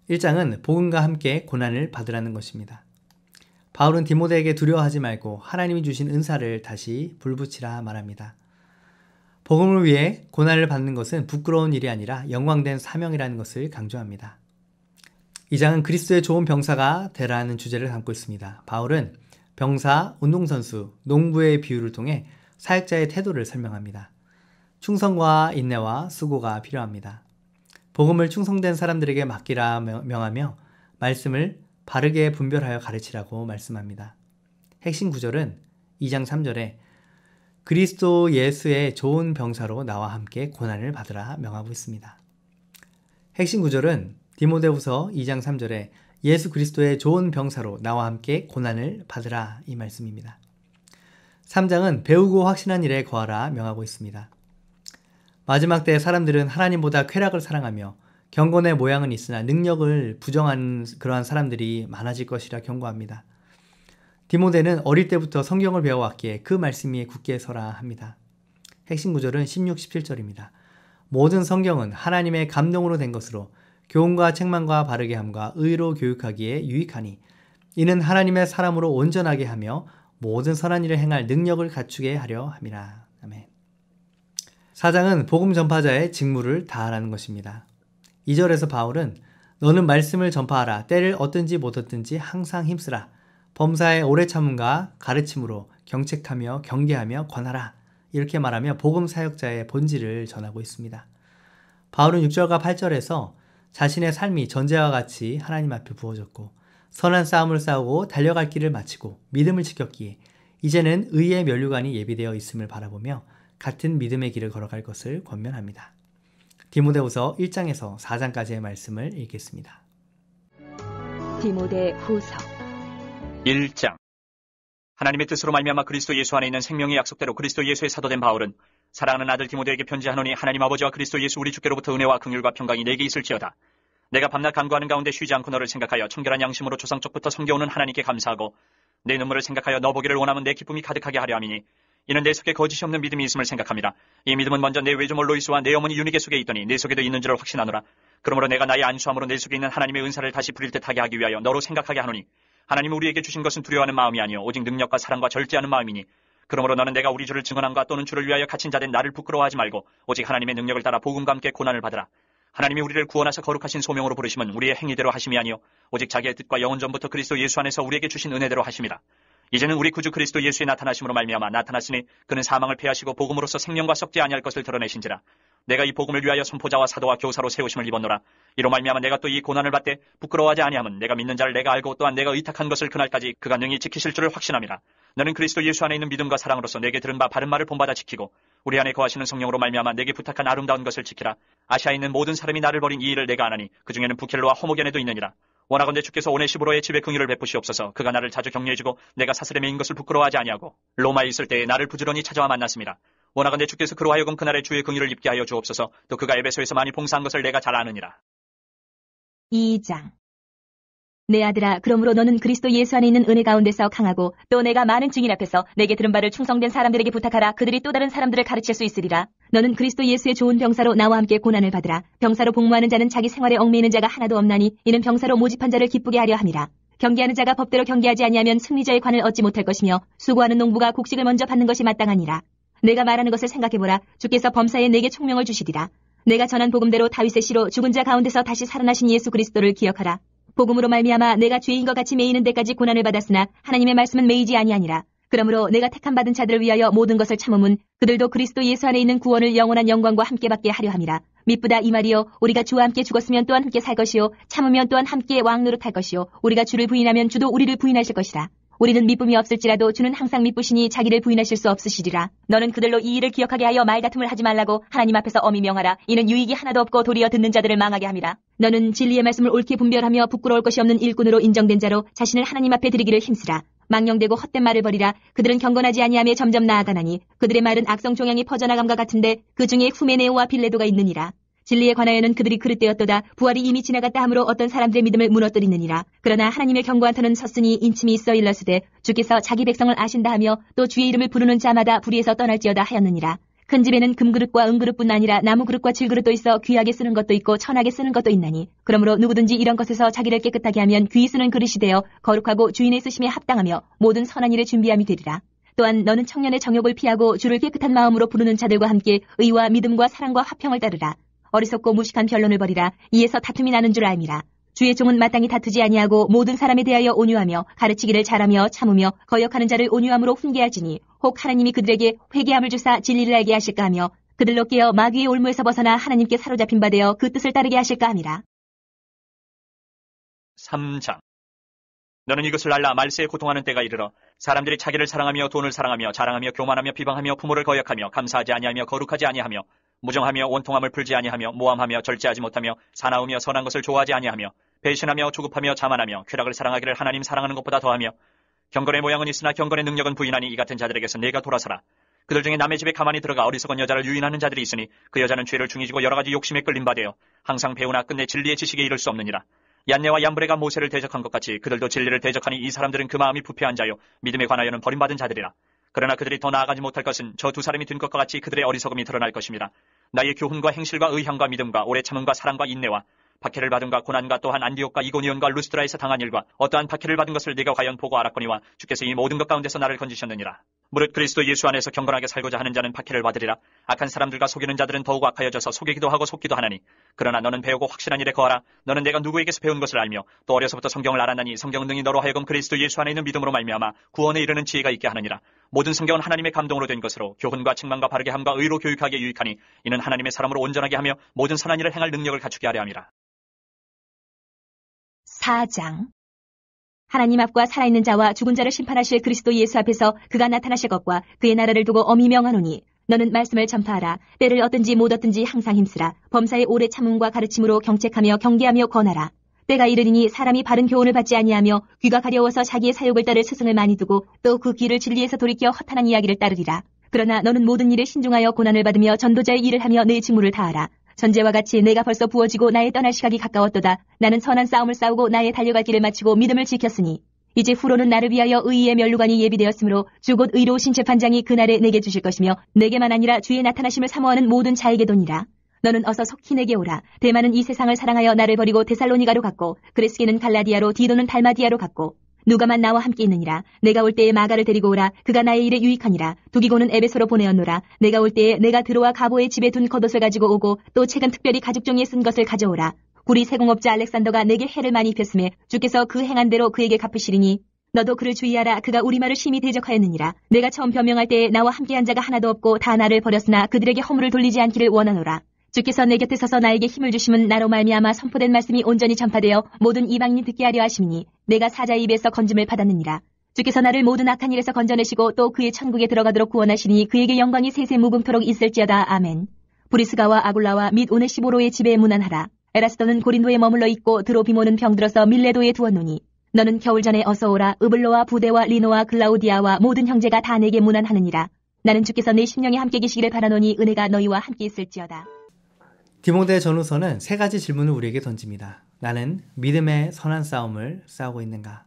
1장은 복음과 함께 고난을 받으라는 것입니다. 바울은 디모데에게 두려워하지 말고 하나님이 주신 은사를 다시 불붙이라 말합니다. 복음을 위해 고난을 받는 것은 부끄러운 일이 아니라 영광된 사명이라는 것을 강조합니다. 2장은 그리스도의 좋은 병사가 되라는 주제를 담고 있습니다. 바울은 병사, 운동선수, 농부의 비유를 통해 사역자의 태도를 설명합니다. 충성과 인내와 수고가 필요합니다. 복음을 충성된 사람들에게 맡기라 명하며 말씀을 바르게 분별하여 가르치라고 말씀합니다. 핵심 구절은 2장 3절에 그리스도 예수의 좋은 병사로 나와 함께 고난을 받으라 명하고 있습니다. 핵심 구절은 디모데후서 2장 3절에 예수 그리스도의 좋은 병사로 나와 함께 고난을 받으라 이 말씀입니다. 3장은 배우고 확신한 일에 거하라 명하고 있습니다. 마지막 때 사람들은 하나님보다 쾌락을 사랑하며 경건의 모양은 있으나 능력을 부정하는 그러한 사람들이 많아질 것이라 경고합니다. 디모데는 어릴 때부터 성경을 배워왔기에 그 말씀 위에 굳게 서라 합니다. 핵심 구절은 16, 17절입니다. 모든 성경은 하나님의 감동으로 된 것으로 교훈과 책망과 바르게 함과 의로 교육하기에 유익하니 이는 하나님의 사람으로 온전하게 하며 모든 선한 일을 행할 능력을 갖추게 하려 함이라. 아멘. 사장은 복음 전파자의 직무를 다하라는 것입니다. 2절에서 바울은 너는 말씀을 전파하라. 때를 얻든지 못 얻든지 항상 힘쓰라. 범사에 오래 참음과 가르침으로 경책하며 경계하며 권하라. 이렇게 말하며 복음 사역자의 본질을 전하고 있습니다. 바울은 6절과 8절에서 자신의 삶이 전제와 같이 하나님 앞에 부어졌고 선한 싸움을 싸우고 달려갈 길을 마치고 믿음을 지켰기에 이제는 의의 면류관이 예비되어 있음을 바라보며 같은 믿음의 길을 걸어갈 것을 권면합니다. 디모데후서 1장에서 4장까지의 말씀을 읽겠습니다. 디모데후서 1장. 하나님의 뜻으로 말미암아 그리스도 예수 안에 있는 생명의 약속대로 그리스도 예수의 사도된 바울은 사랑하는 아들 디모데에게 편지하노니 하나님 아버지와 그리스도 예수 우리 주께로부터 은혜와 긍휼과 평강이 내게 있을지어다. 내가 밤낮 간구하는 가운데 쉬지 않고 너를 생각하여 청결한 양심으로 조상적부터 섬겨오는 하나님께 감사하고 내 눈물을 생각하여 너 보기를 원하면 내 기쁨이 가득하게 하려 함이니 이는 내 속에 거짓이 없는 믿음이 있음을 생각합니다. 이 믿음은 먼저 내 외조모 로이스와 내 어머니 유니게 속에 있더니 내 속에도 있는 줄을 확신하노라. 그러므로 내가 나의 안수함으로 내 속에 있는 하나님의 은사를 다시 부릴 듯하게 하기 위하여 너로 생각하게 하노니 하나님은 우리에게 주신 것은 두려워하는 마음이 아니요 오직 능력과 사랑과 절제하는 마음이니 그러므로 너는 내가 우리 주를 증언함과 또는 주를 위하여 갇힌 자된 나를 부끄러워하지 말고 오직 하나님의 능력을 따라 복음과 함께 고난을 받으라. 하나님이 우리를 구원하사 거룩하신 소명으로 부르심은 우리의 행위대로 하심이 아니요 오직 자기의 뜻과 영원 전부터 그리스도 예수 안에서 우리에게 주신 은혜대로 하심이라. 이제는 우리 구주 그리스도 예수의 나타나심으로 말미암아 나타났으니 그는 사망을 패하시고 복음으로서 생명과 썩지 아니할 것을 드러내신지라. 내가 이 복음을 위하여 선포자와 사도와 교사로 세우심을 입었노라. 이로 말미암아 내가 또 이 고난을 받되 부끄러워하지 아니함은 내가 믿는 자를 내가 알고 또한 내가 의탁한 것을 그날까지 그가 능히 지키실 줄을 확신함이라. 너는 그리스도 예수 안에 있는 믿음과 사랑으로서 내게 들은 바 바른 말을 본받아 지키고 우리 안에 거하시는 성령으로 말미암아 내게 부탁한 아름다운 것을 지키라. 아시아에 있는 모든 사람이 나를 버린 이 일을 내가 아나니 그 중에는 부켈로와 호모겐에도 있느니라. 원하건대 주께서 오네시보로의 집에 긍휼을 베푸시옵소서. 그가 나를 자주 격려해주고 내가 사슬에 매인 것을 부끄러워하지 아니하고 로마에 있을 때에 나를 부지런히 찾아와 만났습니다. 원하건대 주께서 그로 하여금 그날의 주의 긍휼을 입게 하여 주옵소서. 또 그가 에베소에서 많이 봉사한 것을 내가 잘 아느니라. 2장. 내 아들아, 그러므로 너는 그리스도 예수 안에 있는 은혜 가운데서 강하고 또 내가 많은 증인 앞에서 내게 들은 바를 충성된 사람들에게 부탁하라. 그들이 또 다른 사람들을 가르칠 수 있으리라. 너는 그리스도 예수의 좋은 병사로 나와 함께 고난을 받으라. 병사로 복무하는 자는 자기 생활에 얽매이는 자가 하나도 없나니 이는 병사로 모집한 자를 기쁘게 하려 함이라. 경계하는 자가 법대로 경계하지 아니하면 승리자의 관을 얻지 못할 것이며 수고하는 농부가 곡식을 먼저 받는 것이 마땅하니라. 내가 말하는 것을 생각해보라. 주께서 범사에 내게 총명을 주시리라. 내가 전한 복음대로 다윗의 씨로 죽은 자 가운데서 다시 살아나신 예수 그리스도를 기억하라. 복음으로 말미암아 내가 죄인과 같이 매이는 데까지 고난을 받았으나 하나님의 말씀은 매이지 아니하니라. 그러므로 내가 택함 받은 자들을 위하여 모든 것을 참음은 그들도 그리스도 예수 안에 있는 구원을 영원한 영광과 함께 받게 하려 함이라. 미쁘다 이 말이요 우리가 주와 함께 죽었으면 또한 함께 살 것이요 참으면 또한 함께 왕 노릇할 것이요 우리가 주를 부인하면 주도 우리를 부인하실 것이라. 우리는 미쁨이 없을지라도 주는 항상 미쁘시니 자기를 부인하실 수 없으시리라. 너는 그들로 이 일을 기억하게 하여 말다툼을 하지 말라고 하나님 앞에서 엄히 명하라. 이는 유익이 하나도 없고 도리어 듣는 자들을 망하게 함이라. 너는 진리의 말씀을 옳게 분별하며 부끄러울 것이 없는 일꾼으로 인정된 자로 자신을 하나님 앞에 드리기를 힘쓰라. 망령되고 헛된 말을 버리라. 그들은 경건하지 아니하며 점점 나아가나니 그들의 말은 악성 종양이 퍼져나감과 같은데 그 중에 후메네오와 빌레도가 있느니라. 진리에 관하여는 그들이 그릇되었도다. 부활이 이미 지나갔다 하므로 어떤 사람들의 믿음을 무너뜨리느니라. 그러나 하나님의 경고한 터는 섰으니 인침이 있어 일러스되 주께서 자기 백성을 아신다 하며 또 주의 이름을 부르는 자마다 불의에서 떠날지어다 하였느니라. 큰 집에는 금그릇과 은그릇뿐 아니라 나무그릇과 질그릇도 있어 귀하게 쓰는 것도 있고 천하게 쓰는 것도 있나니 그러므로 누구든지 이런 것에서 자기를 깨끗하게 하면 귀히 쓰는 그릇이 되어 거룩하고 주인의 쓰심에 합당하며 모든 선한 일에 준비함이 되리라. 또한 너는 청년의 정욕을 피하고 주를 깨끗한 마음으로 부르는 자들과 함께 의와 믿음과 사랑과 화평을 따르라. 어리석고 무식한 변론을 벌이라. 이에서 다툼이 나는 줄 알미라. 주의 종은 마땅히 다투지 아니하고 모든 사람에 대하여 온유하며 가르치기를 잘하며 참으며 거역하는 자를 온유함으로 훈계할지니 혹 하나님이 그들에게 회개함을 주사 진리를 알게 하실까 하며 그들로 깨어 마귀의 올무에서 벗어나 하나님께 사로잡힌 바 되어 그 뜻을 따르게 하실까 함이라. 3장. 너는 이것을 알라. 말세에 고통하는 때가 이르러 사람들이 자기를 사랑하며 돈을 사랑하며 자랑하며 교만하며 비방하며 부모를 거역하며 감사하지 아니하며 거룩하지 아니하며 무정하며 원통함을 풀지 아니하며 모함하며 절제하지 못하며 사나우며 선한 것을 좋아하지 아니하며 배신하며 조급하며 자만하며 쾌락을 사랑하기를 하나님 사랑하는 것보다 더하며 경건의 모양은 있으나 경건의 능력은 부인하니 이 같은 자들에게서 내가 돌아서라. 그들 중에 남의 집에 가만히 들어가 어리석은 여자를 유인하는 자들이 있으니 그 여자는 죄를 중이지고 여러 가지 욕심에 끌린 바 되어 항상 배우나 끝내 진리의 지식에 이를 수 없느니라. 얀네와 얀브레가 모세를 대적한 것 같이 그들도 진리를 대적하니 이 사람들은 그 마음이 부패한 자요 믿음에 관하여는 버림받은 자들이라. 그러나 그들이 더 나아가지 못할 것은 저 두 사람이 된 것과 같이 그들의 어리석음이 드러날 것입니다. 나의 교훈과 행실과 의향과 믿음과 오래 참음과 사랑과 인내와 박해를 받은가 고난과 또한 안디옥과 이고니온과 루스드라에서 당한 일과 어떠한 박해를 받은 것을 네가 과연 보고 알았거니와 주께서 이 모든 것 가운데서 나를 건지셨느니라. 무릇 그리스도 예수 안에서 경건하게 살고자 하는 자는 박해를 받으리라. 악한 사람들과 속이는 자들은 더욱 악하여져서 속이기도 하고 속기도 하나니. 그러나 너는 배우고 확실한 일에 거하라. 너는 내가 누구에게서 배운 것을 알며 또 어려서부터 성경을 알았나니 성경은 능히 너로 하여금 그리스도 예수 안에 있는 믿음으로 말미암아 구원에 이르는 지혜가 있게 하느니라. 모든 성경은 하나님의 감동으로 된 것으로 교훈과 책망과 바르게 함과 의로 교육하기에 유익하니 이는 하나님의 사람으로 온전하게 하며 모든 선한 일을 행할 능력을 갖추게 하려 함이라. 4장. 하나님 앞과 살아있는 자와 죽은 자를 심판하실 그리스도 예수 앞에서 그가 나타나실 것과 그의 나라를 두고 엄히 명하노니 너는 말씀을 전파하라. 때를 얻든지 못 얻든지 항상 힘쓰라. 범사의 오래 참음과 가르침으로 경책하며 경계하며 권하라. 때가 이르리니 사람이 바른 교훈을 받지 아니하며 귀가 가려워서 자기의 사욕을 따를 스승을 많이 두고 또 그 귀를 진리에서 돌이켜 허탄한 이야기를 따르리라. 그러나 너는 모든 일에 신중하여 고난을 받으며 전도자의 일을 하며 내 직무를 다하라. 전제와 같이 내가 벌써 부어지고 나의 떠날 시각이 가까웠도다. 나는 선한 싸움을 싸우고 나의 달려갈 길을 마치고 믿음을 지켰으니 이제 후로는 나를 위하여 의의 면류관이 예비되었으므로 주 곧 의로우신 재판장이 그날에 내게 주실 것이며 내게만 아니라 주의 나타나심을 사모하는 모든 자에게도니라. 너는 어서 속히 내게 오라. 데마는 이 세상을 사랑하여 나를 버리고 데살로니가로 갔고 그레스게는 갈라디아로 디도는 달마디아로 갔고 누가만 나와 함께 있느니라. 내가 올 때에 마가를 데리고 오라. 그가 나의 일에 유익하니라. 두기고는 에베소로 보내었노라. 내가 올 때에 내가 드로와 가보의 집에 둔 겉옷을 가지고 오고 또 책은 특별히 가죽 종이에 쓴 것을 가져오라. 구리 세공업자 알렉산더가 내게 해를 많이 입혔음에 주께서 그 행한 대로 그에게 갚으시리니 너도 그를 주의하라. 그가 우리 말을 심히 대적하였느니라. 내가 처음 변명할 때에 나와 함께한 자가 하나도 없고 다 나를 버렸으나 그들에게 허물을 돌리지 않기를 원하노라. 주께서 내 곁에 서서 나에게 힘을 주심은 나로 말미암아 선포된 말씀이 온전히 전파되어 모든 이방인이 듣게 하려 하심이니 내가 사자의 입에서 건짐을 받았느니라. 주께서 나를 모든 악한 일에서 건져내시고 또 그의 천국에 들어가도록 구원하시니 그에게 영광이 세세 무궁토록 있을지어다. 아멘. 브리스가와 아굴라와 및 오네시보로의 집에 문안하라. 에라스도는 고린도에 머물러 있고 드로비모는 병들어서 밀레도에 두었노니 너는 겨울 전에 어서 오라. 으블로와 부데와 리노와 글라우디아와 모든 형제가 다 내게 문안하느니라. 나는 주께서 내 심령에 함께 계시기를 바라노니 은혜가 너희와 함께 있을지어다. 디모데 전후서는 세 가지 질문을 우리에게 던집니다. 나는 믿음의 선한 싸움을 싸우고 있는가?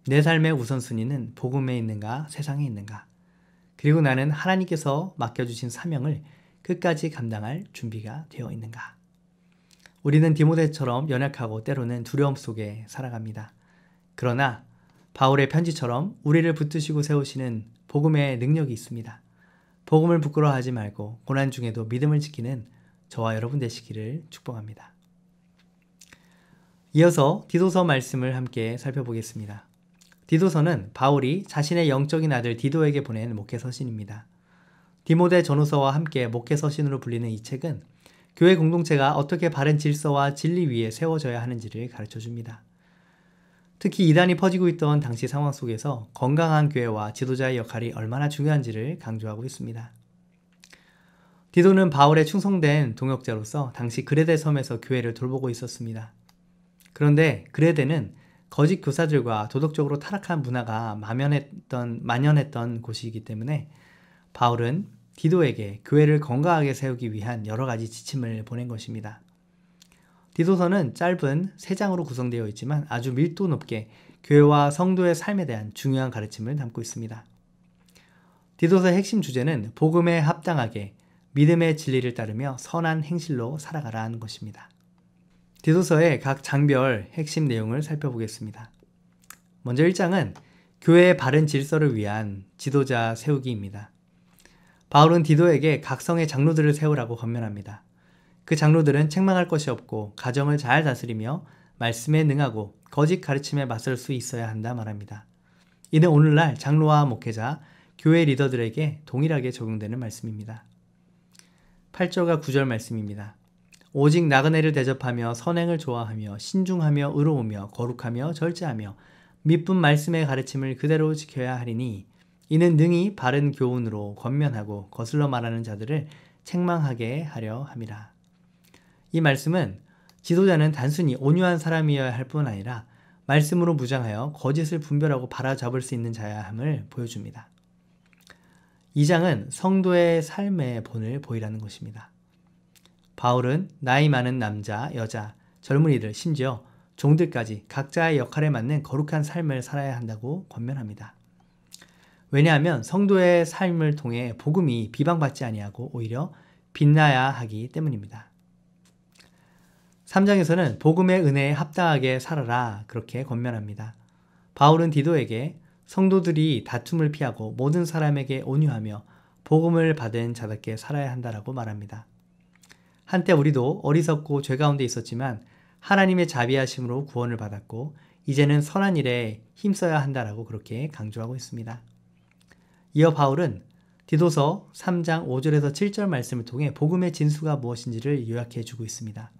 내 삶의 우선순위는 복음에 있는가? 세상에 있는가? 그리고 나는 하나님께서 맡겨주신 사명을 끝까지 감당할 준비가 되어 있는가? 우리는 디모데처럼 연약하고 때로는 두려움 속에 살아갑니다. 그러나 바울의 편지처럼 우리를 붙드시고 세우시는 복음의 능력이 있습니다. 복음을 부끄러워하지 말고 고난 중에도 믿음을 지키는 저와 여러분 되시기를 축복합니다. 이어서 디도서 말씀을 함께 살펴보겠습니다. 디도서는 바울이 자신의 영적인 아들 디도에게 보낸 목회서신입니다. 디모데 전후서와 함께 목회서신으로 불리는 이 책은 교회 공동체가 어떻게 바른 질서와 진리 위에 세워져야 하는지를 가르쳐줍니다. 특히 이단이 퍼지고 있던 당시 상황 속에서 건강한 교회와 지도자의 역할이 얼마나 중요한지를 강조하고 있습니다. 디도는 바울의 충성된 동역자로서 당시 그레데 섬에서 교회를 돌보고 있었습니다. 그런데 그레데는 거짓 교사들과 도덕적으로 타락한 문화가 만연했던 곳이기 때문에 바울은 디도에게 교회를 건강하게 세우기 위한 여러 가지 지침을 보낸 것입니다. 디도서는 짧은 3장으로 구성되어 있지만 아주 밀도 높게 교회와 성도의 삶에 대한 중요한 가르침을 담고 있습니다. 디도서의 핵심 주제는 복음에 합당하게 믿음의 진리를 따르며 선한 행실로 살아가라는 것입니다. 디도서의 각 장별 핵심 내용을 살펴보겠습니다. 먼저 1장은 교회의 바른 질서를 위한 지도자 세우기입니다. 바울은 디도에게 각성의 장로들을 세우라고 권면합니다. 그 장로들은 책망할 것이 없고 가정을 잘 다스리며 말씀에 능하고 거짓 가르침에 맞설 수 있어야 한다 말합니다. 이는 오늘날 장로와 목회자, 교회 리더들에게 동일하게 적용되는 말씀입니다. 8절과 9절 말씀입니다. 오직 나그네를 대접하며 선행을 좋아하며 신중하며 의로우며 거룩하며 절제하며 미쁜 말씀의 가르침을 그대로 지켜야 하리니 이는 능히 바른 교훈으로 권면하고 거슬러 말하는 자들을 책망하게 하려 함이라. 이 말씀은 지도자는 단순히 온유한 사람이어야 할 뿐 아니라 말씀으로 무장하여 거짓을 분별하고 바로잡을 수 있는 자야 함을 보여줍니다. 2장은 성도의 삶의 본을 보이라는 것입니다. 바울은 나이 많은 남자, 여자, 젊은이들, 심지어 종들까지 각자의 역할에 맞는 거룩한 삶을 살아야 한다고 권면합니다. 왜냐하면 성도의 삶을 통해 복음이 비방받지 아니하고 오히려 빛나야 하기 때문입니다. 3장에서는 복음의 은혜에 합당하게 살아라 그렇게 권면합니다. 바울은 디도에게 성도들이 다툼을 피하고 모든 사람에게 온유하며 복음을 받은 자답게 살아야 한다라고 말합니다. 한때 우리도 어리석고 죄 가운데 있었지만 하나님의 자비하심으로 구원을 받았고 이제는 선한 일에 힘써야 한다라고 그렇게 강조하고 있습니다. 이어 바울은 디도서 3장 5절에서 7절 말씀을 통해 복음의 진수가 무엇인지를 요약해 주고 있습니다.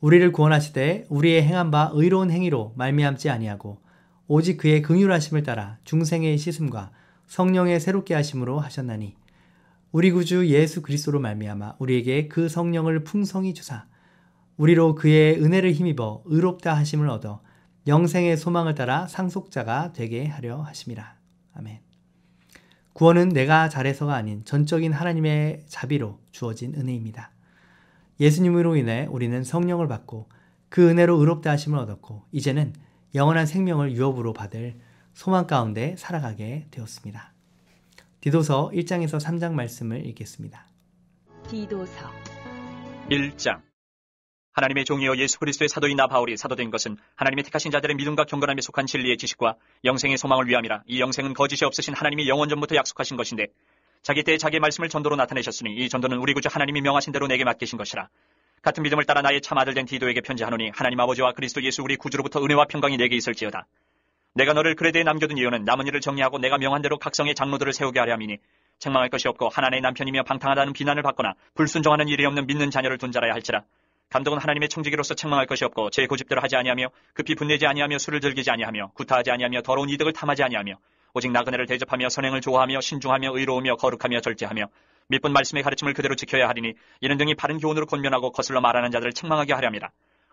우리를 구원하시되 우리의 행한 바 의로운 행위로 말미암지 아니하고 오직 그의 긍휼하심을 따라 중생의 씻음과 성령의 새롭게 하심으로 하셨나니 우리 구주 예수 그리스도로 말미암아 우리에게 그 성령을 풍성히 주사 우리로 그의 은혜를 힘입어 의롭다 하심을 얻어 영생의 소망을 따라 상속자가 되게 하려 하심이라. 아멘. 구원은 내가 잘해서가 아닌 전적인 하나님의 자비로 주어진 은혜입니다. 예수님으로 인해 우리는 성령을 받고 그 은혜로 의롭다 하심을 얻었고 이제는 영원한 생명을 유업으로 받을 소망 가운데 살아가게 되었습니다. 디도서 1장에서 3장 말씀을 읽겠습니다. 디도서 1장. 하나님의 종이여 예수 그리스도의 사도인 나 바울이 사도된 것은 하나님의 택하신 자들의 믿음과 경건함에 속한 진리의 지식과 영생의 소망을 위함이라. 이 영생은 거짓이 없으신 하나님이 영원 전부터 약속하신 것인데 자기 때에 자기의 말씀을 전도로 나타내셨으니 이 전도는 우리 구주 하나님이 명하신 대로 내게 맡기신 것이라. 같은 믿음을 따라 나의 참 아들 된 디도에게 편지하노니 하나님 아버지와 그리스도 예수 우리 구주로부터 은혜와 평강이 내게 있을지어다. 내가 너를 그레데에 남겨둔 이유는 남은 일을 정리하고 내가 명한 대로 각성의 장로들을 세우게 하려 함이니 책망할 것이 없고 하나님의 남편이며 방탕하다는 비난을 받거나 불순종하는 일이 없는 믿는 자녀를 둔 자라야 할지라. 감독은 하나님의 청지기로서 책망할 것이 없고 제 고집대로 하지 아니하며 급히 분내지 아니하며 술을 즐기지 아니하며 구타하지 아니하며 더러운 이득을 탐하지 아니하며 오직 나그네를 대접하며 선행을 좋아하며 신중하며 의로우며 거룩하며 절제하며 믿본 말씀의 가르침을 그대로 지켜야 하리니 이런 등이 바른 교훈으로 권면하고 거슬러 말하는 자들을 책망하게 하려 함이라.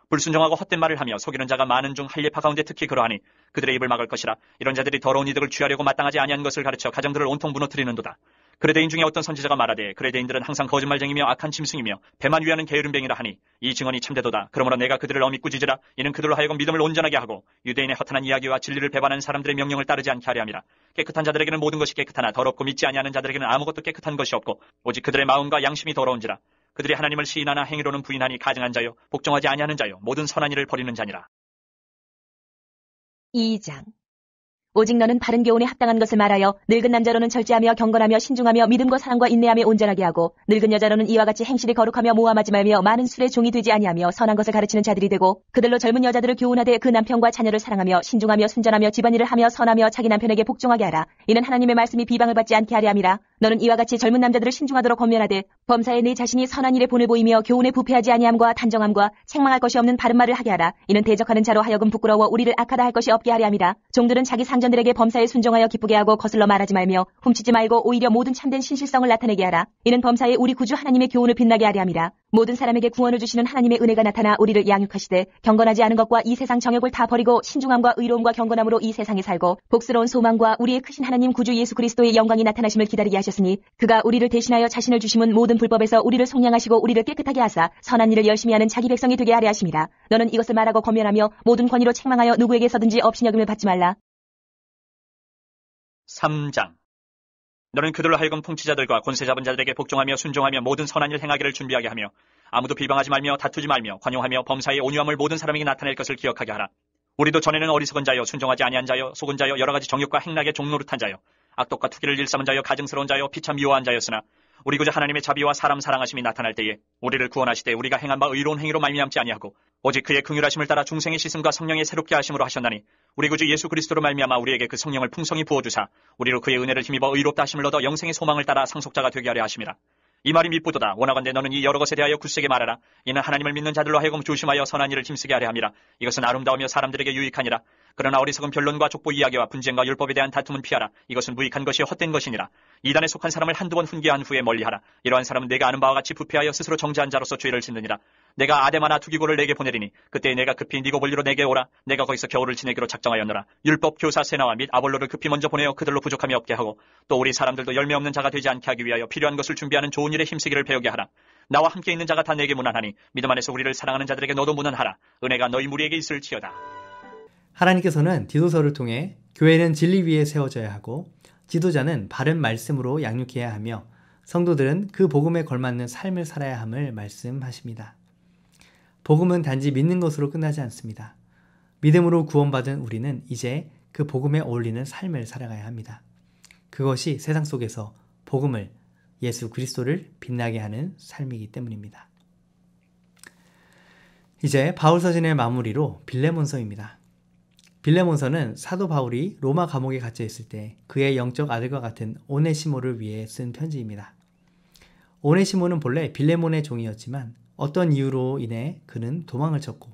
불순종하고 헛된 말을 하며 속이는 자가 많은 중 할례파 가운데 특히 그러하니 그들의 입을 막을 것이라. 이런 자들이 더러운 이득을 취하려고 마땅하지 아니한 것을 가르쳐 가정들을 온통 무너뜨리는도다. 그레데인 중에 어떤 선지자가 말하되 그레데인들은 항상 거짓말쟁이며 악한 짐승이며 배만 위하는 게으름뱅이라 하니 이 증언이 참되도다. 그러므로 내가 그들을 엄히 꾸짖으라. 이는 그들로 하여금 믿음을 온전하게 하고 유대인의 허탄한 이야기와 진리를 배반하는 사람들의 명령을 따르지 않게 하려 함이라. 깨끗한 자들에게는 모든 것이 깨끗하나 더럽고 믿지 아니하는 자들에게는 아무것도 깨끗한 것이 없고 오직 그들의 마음과 양심이 더러운지라. 그들이 하나님을 시인하나 행위로는 부인하니 가증한 자요 복종하지 아니하는 자요 모든 선한 일을 버리는 자니라. 2장. 오직 너는 바른 교훈에 합당한 것을 말하여 늙은 남자로는 절제하며 경건하며 신중하며 믿음과 사랑과 인내함에 온전하게 하고 늙은 여자로는 이와 같이 행실이 거룩하며 모함하지 말며 많은 술의 종이 되지 아니하며 선한 것을 가르치는 자들이 되고 그들로 젊은 여자들을 교훈하되 그 남편과 자녀를 사랑하며 신중하며 순전하며 집안일을 하며 선하며 자기 남편에게 복종하게 하라. 이는 하나님의 말씀이 비방을 받지 않게 하려 함이라. 너는 이와 같이 젊은 남자들을 신중하도록 권면하되 범사에 네 자신이 선한 일에 본을 보이며 교훈에 부패하지 아니함과 단정함과 책망할 것이 없는 바른 말을 하게 하라. 이는 대적하는 자로 하여금 부끄러워 우리를 악하다 할 것이 없게 하려 함이라. 종들은 자기 상전들에게 범사에 순종하여 기쁘게 하고 거슬러 말하지 말며 훔치지 말고 오히려 모든 참된 신실성을 나타내게 하라. 이는 범사에 우리 구주 하나님의 교훈을 빛나게 하려 함이라. 모든 사람에게 구원을 주시는 하나님의 은혜가 나타나 우리를 양육하시되 경건하지 않은 것과 이 세상 정욕을 다 버리고 신중함과 의로움과 경건함으로 이 세상에 살고 복스러운 소망과 우리의 크신 하나님 구주 예수 그리스도의 영광이 나타나심을 기다리게 하셨으니 그가 우리를 대신하여 자신을 주심은 모든 불법에서 우리를 속량하시고 우리를 깨끗하게 하사 선한 일을 열심히 하는 자기 백성이 되게 하려 하심이라. 너는 이것을 말하고 권면하며 모든 권위로 책망하여 누구에게서든지 업신여김을 받지 말라. 3장. 너는 그들로 하여금 통치자들과 권세 잡은 자들에게 복종하며 순종하며 모든 선한 일 행하기를 준비하게 하며 아무도 비방하지 말며 다투지 말며 관용하며 범사의 온유함을 모든 사람에게 나타낼 것을 기억하게 하라. 우리도 전에는 어리석은 자여 순종하지 아니한 자여 속은 자여 여러 가지 정욕과 행락의 종노릇한 자여 악독과 투기를 일삼은 자여 가증스러운 자여 피차 미워한 자였으나 우리 구주 하나님의 자비와 사람 사랑하심이 나타날 때에 우리를 구원하시되 우리가 행한 바 의로운 행위로 말미암지 아니하고 오직 그의 긍휼하심을 따라 중생의 씻음과 성령의 새롭게 하심으로 하셨나니 우리 구주 예수 그리스도로 말미암아 우리에게 그 성령을 풍성히 부어주사 우리로 그의 은혜를 힘입어 의롭다 하심을 얻어 영생의 소망을 따라 상속자가 되게 하려 하심이라. 이 말이 미쁘도다. 원하건대 너는 이 여러 것에 대하여 굳세게 말하라. 이는 하나님을 믿는 자들로 하여금 조심하여 선한 일을 힘쓰게 하려 함이라. 이것은 아름다우며 사람들에게 유익하니라. 그러나 어리석은 변론과 족보 이야기와 분쟁과 율법에 대한 다툼은 피하라. 이것은 무익한 것이 헛된 것이니라. 이단에 속한 사람을 한두 번 훈계한 후에 멀리하라. 이러한 사람은 내가 아는 바와 같이 부패하여 스스로 정죄한 자로서 죄를 짓느니라. 내가 아데마나 두기고를 내게 보내리니 그때 내가 급히 니고볼리로 내게 오라. 내가 거기서 겨울을 지내기로 작정하였노라. 율법 교사 세나와 및 아볼로를 급히 먼저 보내어 그들로 부족함이 없게 하고 또 우리 사람들도 열매 없는 자가 되지 않게 하기 위하여 필요한 것을 준비하는 좋은 일에 힘쓰기를 배우게 하라. 나와 함께 있는 자가 다 내게 무난하니 믿음 안에서 우리를 사랑하는 자들에게 너도 무난하라. 은혜가 너희 무리에게 있을지어다. 하나님께서는 디도서를 통해 교회는 진리 위에 세워져야 하고 지도자는 바른 말씀으로 양육해야 하며 성도들은 그 복음에 걸맞는 삶을 살아야 함을 말씀하십니다. 복음은 단지 믿는 것으로 끝나지 않습니다. 믿음으로 구원받은 우리는 이제 그 복음에 어울리는 삶을 살아가야 합니다. 그것이 세상 속에서 복음을, 예수 그리스도를 빛나게 하는 삶이기 때문입니다. 이제 바울서신의 마무리로 빌레몬서입니다. 빌레몬서는 사도 바울이 로마 감옥에 갇혀 있을 때 그의 영적 아들과 같은 오네시모를 위해 쓴 편지입니다. 오네시모는 본래 빌레몬의 종이었지만 어떤 이유로 인해 그는 도망을 쳤고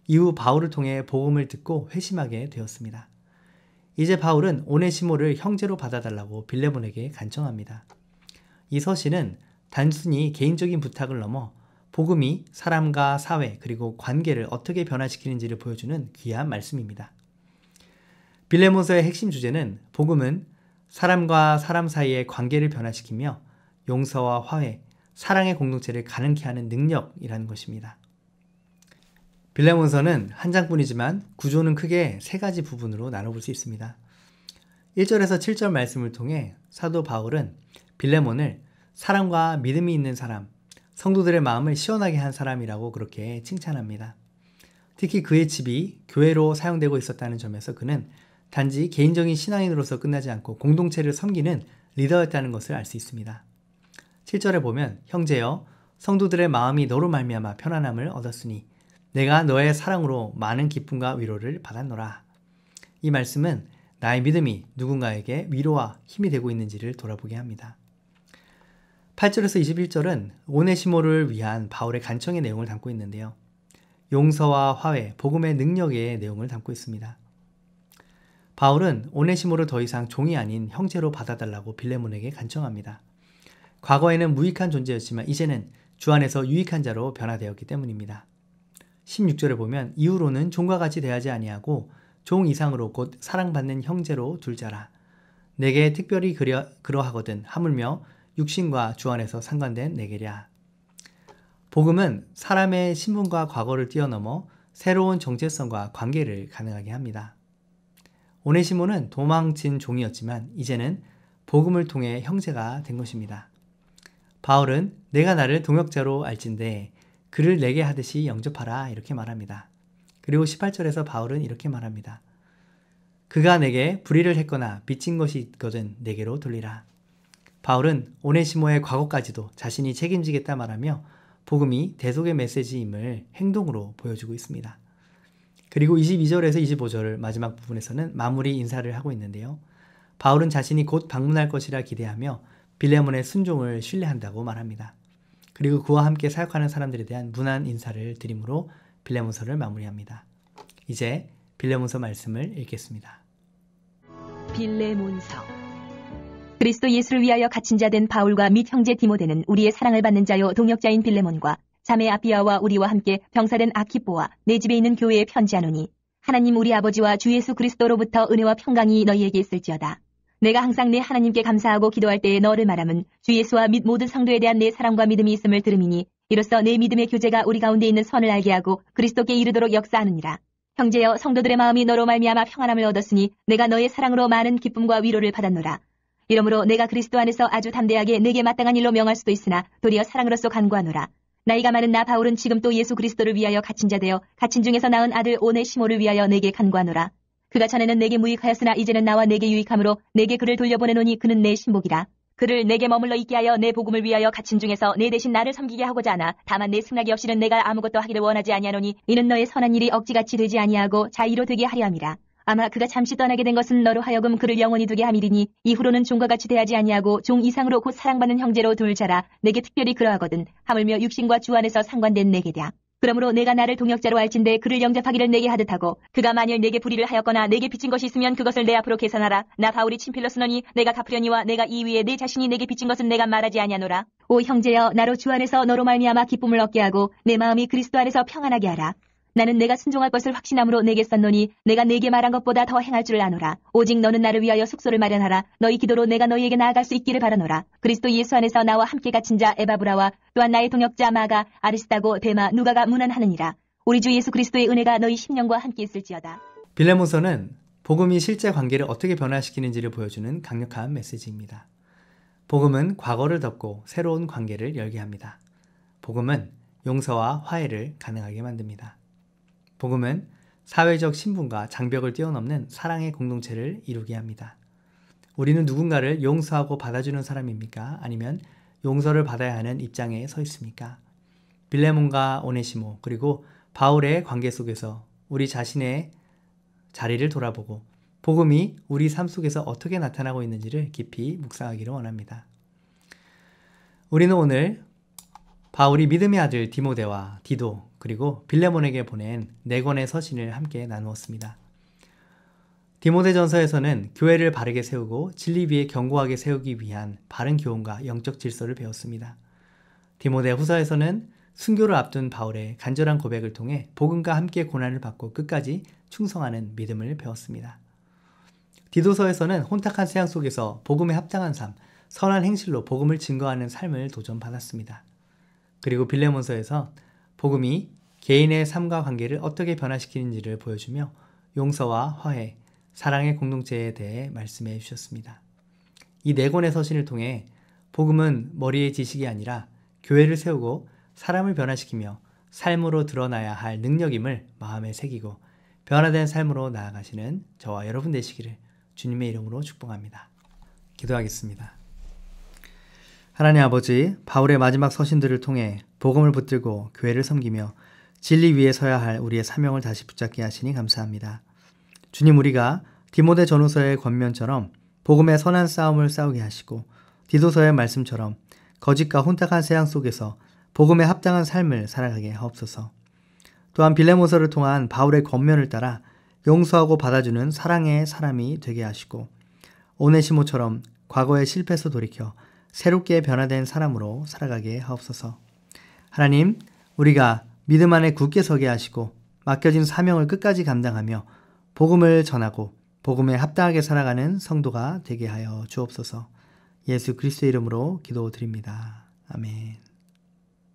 이후 바울을 통해 복음을 듣고 회심하게 되었습니다. 이제 바울은 오네시모를 형제로 받아달라고 빌레몬에게 간청합니다. 이 서신은 단순히 개인적인 부탁을 넘어 복음이 사람과 사회 그리고 관계를 어떻게 변화시키는지를 보여주는 귀한 말씀입니다. 빌레몬서의 핵심 주제는 복음은 사람과 사람 사이의 관계를 변화시키며 용서와 화해, 사랑의 공동체를 가능케 하는 능력이라는 것입니다. 빌레몬서는 한 장뿐이지만 구조는 크게 세 가지 부분으로 나눠볼 수 있습니다. 1절에서 7절 말씀을 통해 사도 바울은 빌레몬을 사랑과 믿음이 있는 사람, 성도들의 마음을 시원하게 한 사람이라고 그렇게 칭찬합니다. 특히 그의 집이 교회로 사용되고 있었다는 점에서 그는 단지 개인적인 신앙인으로서 끝나지 않고 공동체를 섬기는 리더였다는 것을 알 수 있습니다. 7절에 보면 형제여 성도들의 마음이 너로 말미암아 편안함을 얻었으니 내가 너의 사랑으로 많은 기쁨과 위로를 받았노라. 이 말씀은 나의 믿음이 누군가에게 위로와 힘이 되고 있는지를 돌아보게 합니다. 8절에서 21절은 오네시모를 위한 바울의 간청의 내용을 담고 있는데요. 용서와 화해, 복음의 능력의 내용을 담고 있습니다. 바울은 오네시모를 더 이상 종이 아닌 형제로 받아달라고 빌레몬에게 간청합니다. 과거에는 무익한 존재였지만 이제는 주 안에서 유익한 자로 변화되었기 때문입니다. 16절에 보면 이후로는 종과 같이 대하지 아니하고 종 이상으로 곧 사랑받는 형제로 둘 자라. 내게 특별히 그러하거든 하물며 육신과 주 안에서 상관된 내게랴. 복음은 사람의 신분과 과거를 뛰어넘어 새로운 정체성과 관계를 가능하게 합니다. 오네시모는 도망친 종이었지만 이제는 복음을 통해 형제가 된 것입니다. 바울은 내가 나를 동역자로 알진대 그를 내게 하듯이 영접하라 이렇게 말합니다. 그리고 18절에서 바울은 이렇게 말합니다. 그가 내게 불의를 했거나 빚진 것이 있거든 내게로 돌리라. 바울은 오네시모의 과거까지도 자신이 책임지겠다 말하며 복음이 대속의 메시지임을 행동으로 보여주고 있습니다. 그리고 22절에서 25절 마지막 부분에서는 마무리 인사를 하고 있는데요. 바울은 자신이 곧 방문할 것이라 기대하며 빌레몬의 순종을 신뢰한다고 말합니다. 그리고 그와 함께 사역하는 사람들에 대한 문안 인사를 드림으로 빌레몬서를 마무리합니다. 이제 빌레몬서 말씀을 읽겠습니다. 빌레몬서. 그리스도 예수를 위하여 갇힌 자 된 바울과 및 형제 디모데는 우리의 사랑을 받는 자요 동역자인 빌레몬과 자매 아피아와 우리와 함께 병사된 아키뽀와 내 집에 있는 교회에 편지하노니 하나님 우리 아버지와 주 예수 그리스도로부터 은혜와 평강이 너희에게 있을지어다. 내가 항상 내 하나님께 감사하고 기도할 때에 너를 말함은 주 예수와 및 모든 성도에 대한 내 사랑과 믿음이 있음을 들음이니 이로써 내 믿음의 교제가 우리 가운데 있는 선을 알게 하고 그리스도께 이르도록 역사하느니라. 형제여 성도들의 마음이 너로 말미암아 평안함을 얻었으니 내가 너의 사랑으로 많은 기쁨과 위로를 받았노라. 이러므로 내가 그리스도 안에서 아주 담대하게 내게 마땅한 일로 명할 수도 있으나 도리어 사랑으로서 간구하노라. 나이가 많은 나 바울은 지금 또 예수 그리스도를 위하여 갇힌 자 되어 갇힌 중에서 낳은 아들 오네시모를 위하여 내게 간구하노라. 그가 전에는 내게 무익하였으나 이제는 나와 내게 유익함으로 내게 그를 돌려보내노니 그는 내 신복이라. 그를 내게 머물러 있게 하여 내 복음을 위하여 갇힌 중에서 내 대신 나를 섬기게 하고자 하나 다만 내 승낙이 없이는 내가 아무것도 하기를 원하지 아니하노니 이는 너의 선한 일이 억지같이 되지 아니하고 자의로 되게 하려 함이라. 아마 그가 잠시 떠나게 된 것은 너로 하여금 그를 영원히 두게 함이리니 이후로는 종과 같이 대하지 아니하고 종 이상으로 곧 사랑받는 형제로 둘 자라. 내게 특별히 그러하거든 하물며 육신과 주 안에서 상관된 내게랴. 그러므로 내가 나를 동역자로 알진대 그를 영접하기를 내게 하듯하고 그가 만일 내게 불의를 하였거나 내게 빚진 것이 있으면 그것을 내 앞으로 계산하라. 나 바울이 친필로 쓰노니 내가 갚으려니와 내가 이 위에 내 자신이 내게 빚진 것은 내가 말하지 아니하노라. 오 형제여 나로 주 안에서 너로 말미암아 기쁨을 얻게 하고 내 마음이 그리스도 안에서 평안하게 하라. 나는 내가 순종할 것을 확신함으로 내게 썼노니 내가 내게 말한 것보다 더 행할 줄을 아노라. 오직 너는 나를 위하여 숙소를 마련하라. 너희 기도로 내가 너희에게 나아갈 수 있기를 바라노라. 그리스도 예수 안에서 나와 함께 갇힌 자 에바브라와 또한 나의 동역자 마가 아리스타고 데마 누가가 문안하느니라. 우리 주 예수 그리스도의 은혜가 너희 심령과 함께 있을지어다. 빌레몬서는 복음이 실제 관계를 어떻게 변화시키는지를 보여주는 강력한 메시지입니다. 복음은 과거를 덮고 새로운 관계를 열게 합니다. 복음은 용서와 화해를 가능하게 만듭니다. 복음은 사회적 신분과 장벽을 뛰어넘는 사랑의 공동체를 이루게 합니다. 우리는 누군가를 용서하고 받아주는 사람입니까? 아니면 용서를 받아야 하는 입장에 서 있습니까? 빌레몬과 오네시모 그리고 바울의 관계 속에서 우리 자신의 자리를 돌아보고 복음이 우리 삶 속에서 어떻게 나타나고 있는지를 깊이 묵상하기를 원합니다. 우리는 오늘 바울이 믿음의 아들 디모데와 디도 그리고 빌레몬에게 보낸 4권의 서신을 함께 나누었습니다. 디모데전서에서는 교회를 바르게 세우고 진리 위에 견고하게 세우기 위한 바른 교훈과 영적 질서를 배웠습니다. 디모데 후서에서는 순교를 앞둔 바울의 간절한 고백을 통해 복음과 함께 고난을 받고 끝까지 충성하는 믿음을 배웠습니다. 디도서에서는 혼탁한 세상 속에서 복음에 합당한 삶, 선한 행실로 복음을 증거하는 삶을 도전받았습니다. 그리고 빌레몬서에서 복음이 개인의 삶과 관계를 어떻게 변화시키는지를 보여주며 용서와 화해, 사랑의 공동체에 대해 말씀해 주셨습니다. 이 4권의 서신을 통해 복음은 머리의 지식이 아니라 교회를 세우고 사람을 변화시키며 삶으로 드러나야 할 능력임을 마음에 새기고 변화된 삶으로 나아가시는 저와 여러분 되시기를 주님의 이름으로 축복합니다. 기도하겠습니다. 하나님 아버지, 바울의 마지막 서신들을 통해 복음을 붙들고 교회를 섬기며 진리 위에 서야 할 우리의 사명을 다시 붙잡게 하시니 감사합니다. 주님, 우리가 디모데 전후서의 권면처럼 복음의 선한 싸움을 싸우게 하시고 디도서의 말씀처럼 거짓과 혼탁한 세상 속에서 복음에 합당한 삶을 살아가게 하옵소서. 또한 빌레몬서를 통한 바울의 권면을 따라 용서하고 받아주는 사랑의 사람이 되게 하시고 오네시모처럼 과거의 실패에서 돌이켜 새롭게 변화된 사람으로 살아가게 하옵소서. 하나님, 우리가 믿음 안에 굳게 서게 하시고 맡겨진 사명을 끝까지 감당하며 복음을 전하고 복음에 합당하게 살아가는 성도가 되게 하여 주옵소서. 예수 그리스도의 이름으로 기도드립니다. 아멘.